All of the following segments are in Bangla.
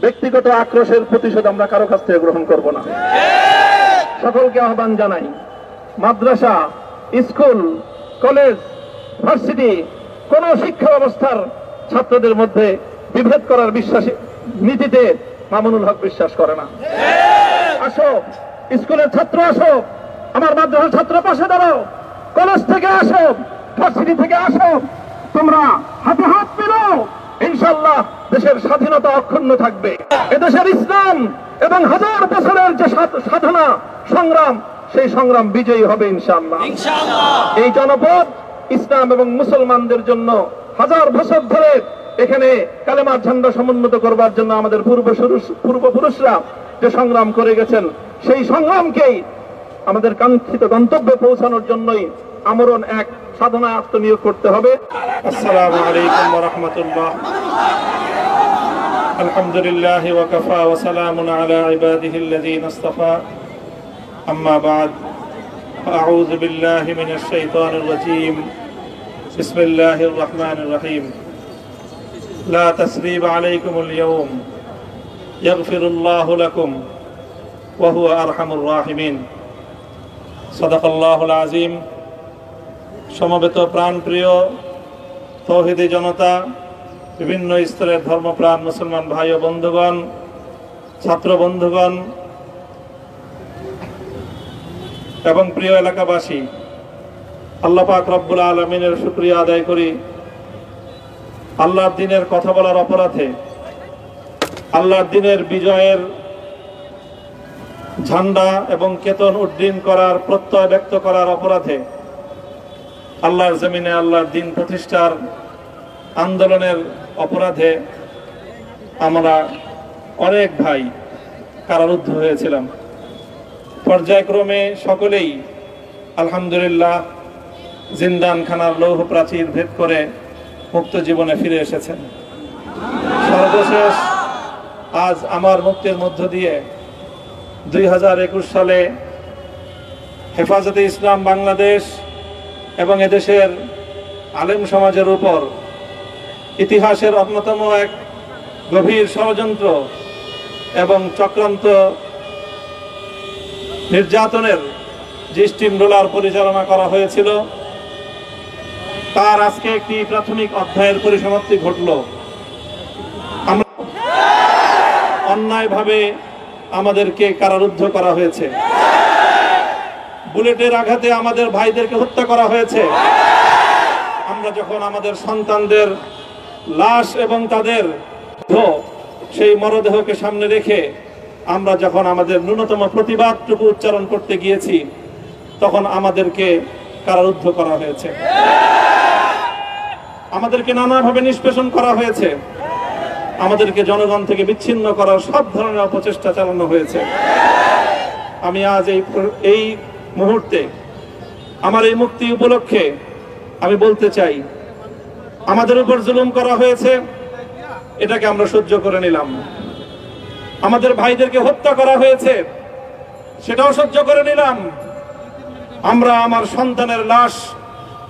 ব্যক্তিগত আক্রোশের প্রতিশোধ আমরা কারো কাছ থেকে গ্রহণ করব না। সকলকে আহ্বান জানাই, মাদ্রাসা, স্কুল, কলেজ, ভার্সিটি কোন শিক্ষা ব্যবস্থার ছাত্রদের মধ্যে বিভেদ করার বিশ্বাসী নীতিতে মামুনুল হক বিশ্বাস করে না। আসো, স্কুলের ছাত্র আসো, আমার মাদ্রাসার ছাত্র পাশে দাঁড়াও, কলেজ থেকে আসো, ভার্সিটি থেকে আসো, তোমরা হাতে হাত মিলাও, ইনশাআল্লাহ দেশের স্বাধীনতা অক্ষুণ্ণ থাকবে। এদেশের ইসলাম এবং হাজার বছরের যে সাধনা সংগ্রাম, সেই সংগ্রাম বিজয়ী হবে ইনশাআল্লাহ। এই জনপদ ইসলাম এবং মুসলমানদের জন্য হাজার বছর ধরে এখানে কালেমার ঝান্ডা সমুন্নত করবার জন্য আমাদের পূর্বপুরুষরা যে সংগ্রাম করে গেছেন, সেই সংগ্রামকেই আমাদের কাঙ্ক্ষিত গন্তব্যে পৌঁছানোর জন্যই আমরণ এক সাধনায় আত্মনিয়োগ করতে হবে। আসসালামু আলাইকুম ওয়া রাহমাতুল্লাহ। আলহামদুলিল্লাহ ওয়া কাফা ওয়া সালামুন আলা ইবাদিহিল্লাযীনা ইসতাফা। আম্মা বা'দ। আউযু বিল্লাহি মিনাশ শাইতানির রাজীম। বিসমিল্লাহির রাহমানির রহিম। লা তাসরিবা আলাইকুমুল ইয়াওম ইয়াগফিরুল্লাহু লাকুম ওয়া হুয়া আরহামুর রাহিমিন। সাদাকাল্লাহুল আযীম। সমবেত প্রাণপ্রিয় তৌহিদি জনতা, বিভিন্ন স্তরের ধর্মপ্রাণ মুসলমান ভাই ও বন্ধুগণ, ছাত্র বন্ধুগণ এবং প্রিয় এলাকাবাসী, আল্লাহ পাক রব্বুল আলামিনের শুকরিয়া আদায় করি। আল্লাহর দ্বীনের কথা বলার অপরাধে, আল্লাহর দ্বীনের বিজয়ের ঝান্ডা এবং কেতন উড্ডীন করার প্রত্যয় ব্যক্ত করার অপরাধে, আল্লাহর জমিনে আল্লাহর দ্বীন প্রতিষ্ঠার আন্দোলনের অপরাধে আমরা অনেক ভাই কারারুদ্ধ হয়েছিলাম। পর্যায়ক্রমে সকলেই আলহামদুলিল্লাহ জিন্দানখানার লৌহ প্রাচীর ভেদ করে মুক্ত জীবনে ফিরে এসেছেন। সর্বশেষ আজ আমার মুক্তির মধ্য দিয়ে 2021 সালে হেফাজতে ইসলাম বাংলাদেশ এবং এদেশের আলেম সমাজের উপর ইতিহাসের অন্যতম এক গভীর ষড়যন্ত্র এবং চক্রান্ত নির্যাতনের যে স্টিম রোলার পরিচালনা করা হয়েছিল, তার আজকে একটি প্রাথমিক অধ্যায়ের পরিসমাপ্তি ঘটল। আমরা অন্যায়ভাবে আমাদেরকে কারারুদ্ধ করা হয়েছে, বুলেটের আঘাতে আমাদের ভাইদেরকে হত্যা করা হয়েছে। আমরা যখন আমাদের সন্তানদের লাশ এবং তাদের সেই মরদেহকে সামনে রেখে আমরা যখন আমাদের ন্যূনতম প্রতিবাদটুকু উচ্চারণ করতে গিয়েছি, তখন আমাদেরকে কারারুদ্ধ করা হয়েছে, আমাদেরকে নানাভাবে নিষ্পেষণ করা হয়েছে, আমাদেরকে জনগণ থেকে বিচ্ছিন্ন করার সব ধরনের অপচেষ্টা চালানো হয়েছে। আমি আজ এই মুহূর্তে আমার এই মুক্তি উপলক্ষে আমি বলতে চাই, আমাদের উপর জুলুম করা হয়েছে, এটাকে আমরা সহ্য করে নিলাম। আমাদের ভাইদেরকে হত্যা করা হয়েছে, সেটাও সহ্য করে নিলাম। আমরা আমার সন্তানের লাশ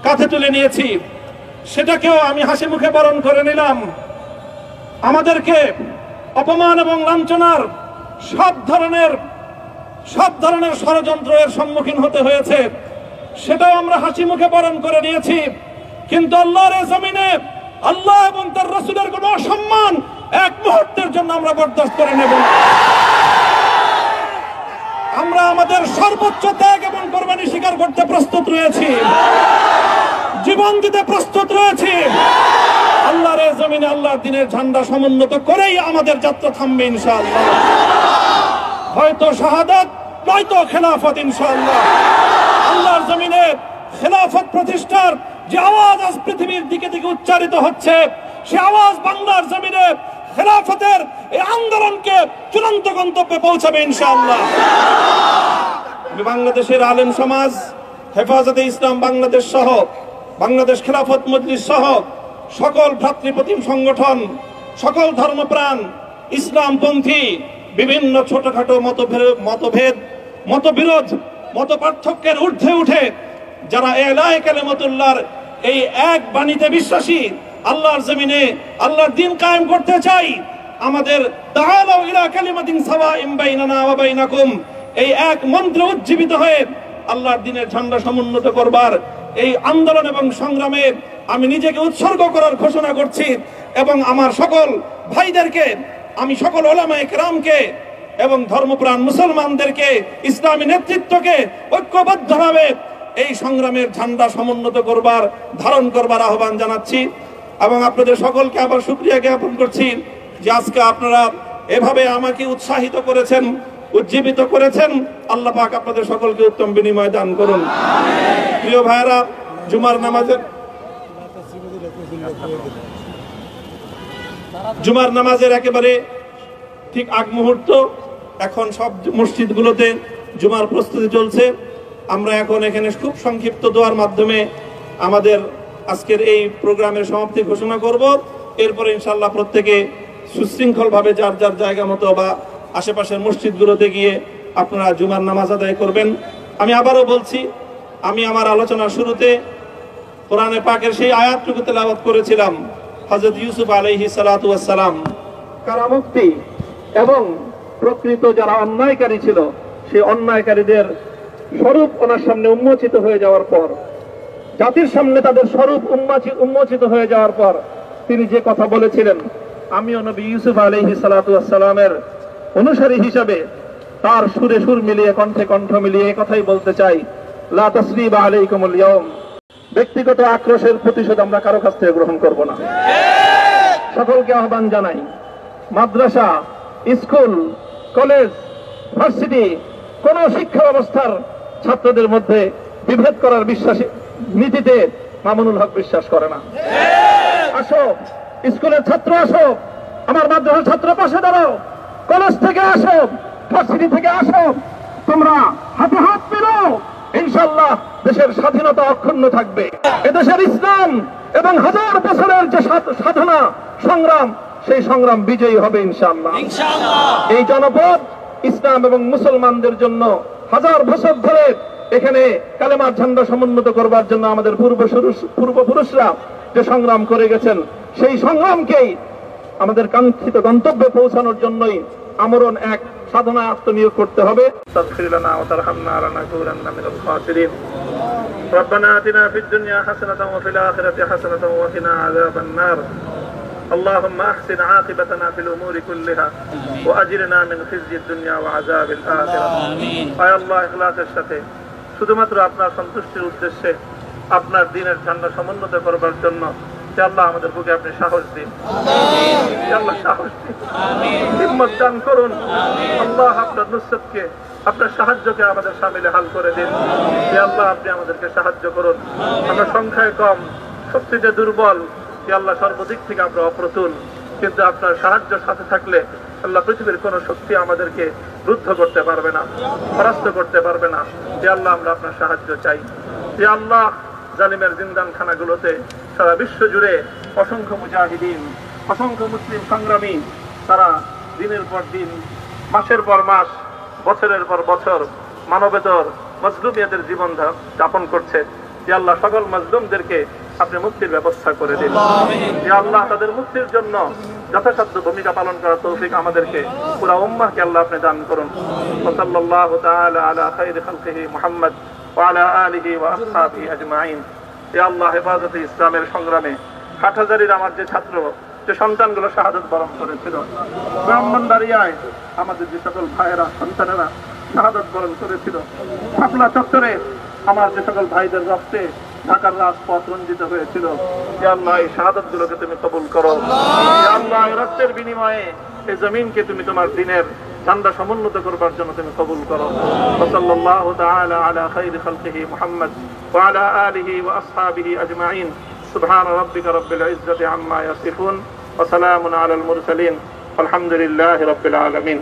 কাঁধে তুলে নিয়েছি, সেটাকেও আমি হাসি মুখে বরণ করে নিলাম। আমাদেরকে অপমান এবং লাঞ্ছনার সব ধরনের ষড়যন্ত্রের সম্মুখীন হতে হয়েছে, সেটাও আমরা হাসি মুখে বরণ করে নিয়েছি। কিন্তু আল্লাহর জমিনে আল্লাহ এবং তার রাসূলের কোনো অসম্মান এক মুহূর্তের জন্য আমরা বরদাস্ত করে নেব না। আমরা আমাদের সর্বোচ্চ ত্যাগ এবং কোরবানি স্বীকার করতে প্রস্তুত রয়েছি, জীবন দিতে প্রস্তুত রয়েছি। আল্লাহর জমিনে আল্লাহর দ্বীনের ঝান্ডা সমুন্নত করেই আমাদের যাত্রা থামবে ইনশাআল্লাহ। হয়তো শাহাদাত, নয়তো খেলাফত ইনশাআল্লাহ। আল্লাহর জমিনে খেলাফত প্রতিষ্ঠার যে আওয়াজ আজ পৃথিবীর দিকে দিকে উচ্চারিত হচ্ছে, সে আওয়াজ বাংলার জমিনে খেলাফতের এই আন্দোলনকে চূড়ান্ত গন্তব্যে পৌঁছাবে ইনশাআল্লাহ। বাংলাদেশের আলেম সমাজ, হেফাজতে ইসলাম বাংলাদেশ সহ বাংলাদেশ খেলাফত মজলিস সহ সকল ভ্রাতৃপ্রতিম সংগঠন, সকল ধর্মপ্রাণ ইসলামপন্থী বিভিন্ন ছোটখাটো মতভেদ, মতবিরোধ, মত পার্থক্যের ঊর্ধ্বে উঠে যারা এলায়ে কালিমাতুল্লাহর এই এক বাণীতে বিশ্বাসী, আল্লাহর জমিনে আল্লাহর দ্বীন কায়েম করতে চাই, আমাদের তাআলাউ ইলা কালিমাতিন সাওয়াইন বাইনানা ওয়া বাইনাকুম এই এক মন্ত্র উজ্জীবিত হয়ে আল্লাহর দ্বীনের ঝান্ডা সমুন্নত করবার এই আন্দোলন এবং সংগ্রামে আমি নিজেকে উৎসর্গ করার ঘোষণা করছি এবং আমার সকল ভাইদেরকে, আমি সকল উলামায়ে কেরামকে এবং ধর্মপ্রাণ মুসলমানদেরকে, ইসলামী নেতৃত্বকে ঐক্যবদ্ধভাবে এই সংগ্রামের ঝান্ডা সমুন্নত করবার, ধারণ করবার আহ্বান জানাচ্ছি এবং আপনাদের সকলকে আবার শুকরিয়া জ্ঞাপন করছি যে আজকে আপনারা এভাবে আমাকে উৎসাহিত করেছেন, উজ্জীবিত করেছেন। আল্লাহ পাক আপনাদের সকলকে উত্তম বিনিময় দান করুন। প্রিয় ভাইরা, জুমার নামাজের একেবারে ঠিক আগ মুহূর্ত, এখন সব মসজিদগুলোতে জুমার প্রস্তুতি চলছে। আমরা এখন এখানে খুব সংক্ষিপ্ত দোয়ার মাধ্যমে আমাদের আজকের এই প্রোগ্রামের সমাপ্তি ঘোষণা করব। এরপরে ইনশাআল্লাহ প্রত্যেকে সুশৃঙ্খলভাবে যার যার জায়গা মতো বা আশেপাশের মসজিদগুলোতে গিয়ে আপনারা জুমার নামাজ আদায় করবেন। আমি আবারও বলছি, আমি আমার আলোচনার শুরুতে কোরআনে পাকের সেই আয়াতটুকু তেলাওয়াত করেছিলাম, হযরত ইউসুফ আলাইহিস সালাতু ওয়াস সালাম কারামুক্তি এবং প্রকৃত যারা অন্যায়কারী ছিল সেই অন্যায়কারীদের স্বরূপ ওনার সামনে উন্মোচিত হয়ে যাওয়ার পর, জাতির সামনে তাদের স্বরূপ উন্মোচিত হয়ে যাওয়ার পর তিনি যে কথা বলেছিলেন, আমিও নবী ইউসুফ আলাইহিস সালাতু ওয়াস সালামের অনুসারী হিসাবে তার সুরে সুর মিলিয়ে, কণ্ঠে কণ্ঠ মিলিয়ে এই কথাই বলতে চাই, লা তাসরিবা আলাইকুমুল ইয়াউম। ব্যক্তিগত আক্রোশের প্রতিশোধ আমরা কারো কাছ থেকে গ্রহণ করব না। সকলকে আহ্বান জানাই, মাদ্রাসা, স্কুল, কলেজ, ভার্সিটি কোন শিক্ষা ব্যবস্থার ছাত্রদের মধ্যে বিভেদ করার নীতিতে মামুনুল হক বিশ্বাস করে না। আসো, স্কুলের ছাত্র আসো, আমার মাদ্রাসার ছাত্র পাশে দাঁড়াও, কলেজ থেকে আসো, ভার্সিটি থেকে আসো, তোমরা হাতে হাত মিলাও, ইনশাআল্লাহ দেশের স্বাধীনতা অক্ষুণ্ণ থাকবে। এদেশের ইসলাম এবং হাজার বছরের যে সাধনা সংগ্রাম, সেই সংগ্রাম বিজয়ী হবে ইনশাআল্লাহ। এই জনপদ ইসলাম এবং মুসলমানদের জন্য হাজার বছর ধরে এখানে কালেমার ঝান্ডা সমুন্নত করবার জন্য আমাদের পূর্বপুরুষরা যে সংগ্রাম করে গেছেন, সেই সংগ্রামকেই আমাদের কাঙ্ক্ষিত গন্তব্যে পৌঁছানোর জন্যই আমরণ এক সাধনায় আত্মনিয়োগ করতে হবে। ربنا آتنا في الدنيا حسنة وفي الآخرة حسنة وقنا عذاب النار اللهم أحسن عاقبتنا في الأمور كلها وأجرنا من خزي الدنيا وعذاب الآخرة আয় আল্লাহ, ইখলাসের সাথে শুধুমাত্র আপনার সন্তুষ্টির উদ্দেশ্যে আপনার দ্বীনের ঝান্ডা সমুন্নত করবার জন্য আল্লাহ আমাদের বুকে আপনি সাহস দিন, আল্লাহ সাহস দিন, হিম্মত দান করুন। আল্লাহ আপনার নুসরতকে, আপনার সাহায্যকে আমাদের শামিলে হাল করে দিন। আল্লাহ আপনি আমাদেরকে সাহায্য করুন। আমরা সংখ্যায় কম, শক্তিতে দুর্বল, আল্লাহ সর্বদিক থেকে আমরা অপ্রতুল, কিন্তু আপনার সাহায্য সাথে থাকলে আল্লাহ পৃথিবীর কোন শক্তি আমাদেরকে রুদ্ধ করতে পারবে না, পরাস্ত করতে পারবে না। আল্লাহ আমরা আপনার সাহায্য চাই। আল্লাহ জালিমের জিন্দান খানাগুলোতে সারা বিশ্ব জুড়ে অসংখ্য মুজাহিদিন, অসংখ্য মুসলিম সংগ্রামী তারা দিনের পর দিন, মাসের পর মাস, বছরের পর বছর মানবেতর মজলুমিয়াতের জীবন যাপন করছে। আল্লাহ সকল মজলুমদেরকে আপনি মুক্তির ব্যবস্থা করে দিন। আল্লাহ তাদের মুক্তির জন্য যথাসাধ্য ভূমিকা পালন করার তৌফিক আমাদেরকে, পুরা উম্মাহকে আল্লাহ আপনি দান করুন। সাল্লাল্লাহু তাআলা আলা খায়রি খালকিহি মুহাম্মদ ওয়া আলা আলিহি ওয়া আসহাবিহি আজমাইন। আল্লাহ হেফাজতে ইসলামের সংগ্রামে হাটহাজারীর আমার যে ছাত্র, যে সন্তানগুলো শাহাদাত বরণ করেছিল, ব্রাহ্মণবাড়িয়ায় আমাদের যে সকল ভাইয়েরা, সন্তানেরা শাহাদাত বরণ করেছিল, শাপলা চত্বরে আমার যে সকল ভাইদের রক্তে ঢাকার রাজপথ রঞ্জিত হয়েছিল, আল্লাহ এই শাহাদাত গুলোকে তুমি কবুল করো। আল্লাহ এই রক্তের বিনিময়ে এই জমিনকে তুমি তোমার দ্বীনের ঝান্ডা সমুন্নত করবার জন্য তুমি কবুল করো। সাল্লাল্লাহু তাআলা আলা খায়রি খালকিহি মুহাম্মদ ওয়া আলা আলিহি ওয়া আসহাবিহি আজমাইন। সুবহান রাব্বিকা রাব্বিল ইজ্জাতি আম্মা ইয়াসিফুন ওয়া সালামুন আলাল মুরসালিন। আলহামদুলিল্লাহি রাব্বিল আলামিন।